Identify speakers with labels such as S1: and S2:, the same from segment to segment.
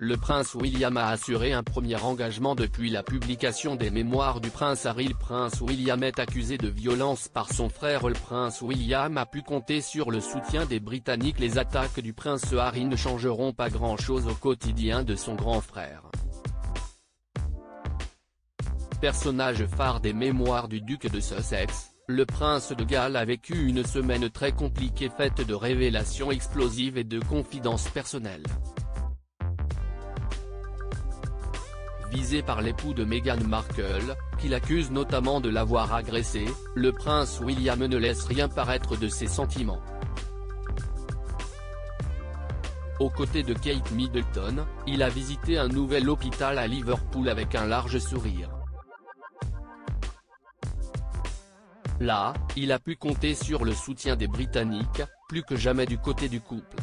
S1: le prince William a assuré un premier engagement depuis la publication des mémoires du prince Harry. Le prince William est accusé de violence par son frère. Le prince William a pu compter sur le soutien des Britanniques. Les attaques du prince Harry ne changeront pas grand-chose au quotidien de son grand frère. Personnage phare des mémoires du duc de Sussex, le prince de Galles a vécu une semaine très compliquée faite de révélations explosives et de confidences personnelles. Visé par l'époux de Meghan Markle, qui l'accuse notamment de l'avoir agressé, le prince William ne laisse rien paraître de ses sentiments. Aux côtés de Kate Middleton, il a visité un nouvel hôpital à Liverpool avec un large sourire. Là, il a pu compter sur le soutien des Britanniques, plus que jamais du côté du couple.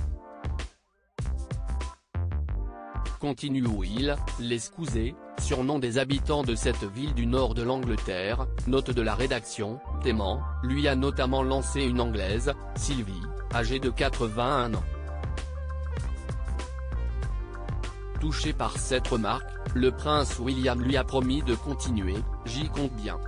S1: Continue Will, l'escousé, surnom des habitants de cette ville du nord de l'Angleterre, note de la rédaction, Téman, lui a notamment lancé une Anglaise, Sylvie, âgée de 81 ans. Touché par cette remarque, le prince William lui a promis de continuer, j'y compte bien.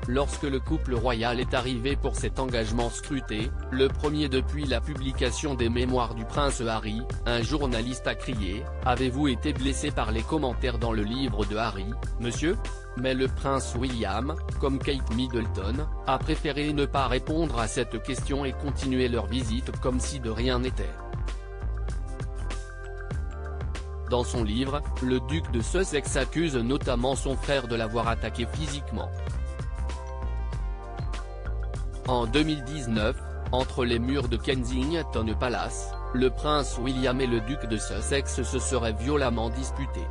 S1: Lorsque le couple royal est arrivé pour cet engagement scruté, le premier depuis la publication des mémoires du prince Harry, un journaliste a crié « Avez-vous été blessé par les commentaires dans le livre de Harry, monsieur ?» Mais le prince William, comme Kate Middleton, a préféré ne pas répondre à cette question et continuer leur visite comme si de rien n'était. Dans son livre, le duc de Sussex accuse notamment son frère de l'avoir attaqué physiquement. En 2019, entre les murs de Kensington Palace, le prince William et le duc de Sussex se seraient violemment disputés.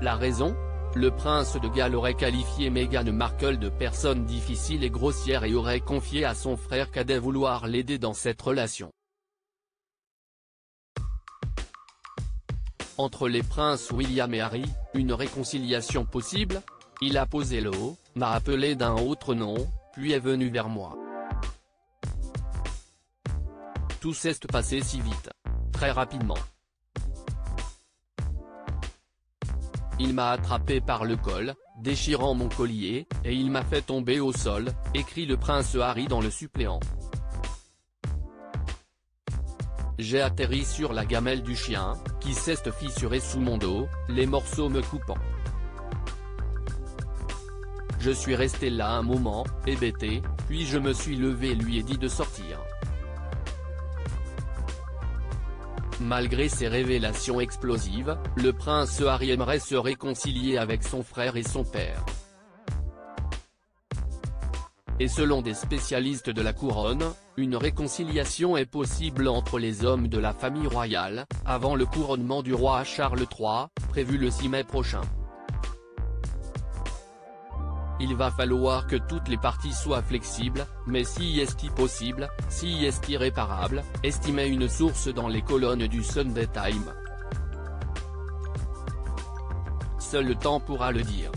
S1: La raison ? Le prince de Galles aurait qualifié Meghan Markle de personne difficile et grossière et aurait confié à son frère cadet vouloir l'aider dans cette relation. Entre les princes William et Harry, une réconciliation possible ? Il a posé l'eau, m'a appelé d'un autre nom, puis est venu vers moi. Tout s'est passé si vite. Très rapidement. Il m'a attrapé par le col, déchirant mon collier, et il m'a fait tomber au sol, écrit le prince Harry dans le suppléant. J'ai atterri sur la gamelle du chien, qui s'est fissurée sous mon dos, les morceaux me coupant. Je suis resté là un moment, hébété, puis je me suis levé et lui ai dit de sortir. Malgré ces révélations explosives, le prince Harry aimerait se réconcilier avec son frère et son père. Et selon des spécialistes de la couronne, une réconciliation est possible entre les hommes de la famille royale, avant le couronnement du roi Charles III, prévu le 6 mai prochain. Il va falloir que toutes les parties soient flexibles, mais si est-il possible, si est-il irréparable, estimait une source dans les colonnes du Sunday Times. Seul le temps pourra le dire.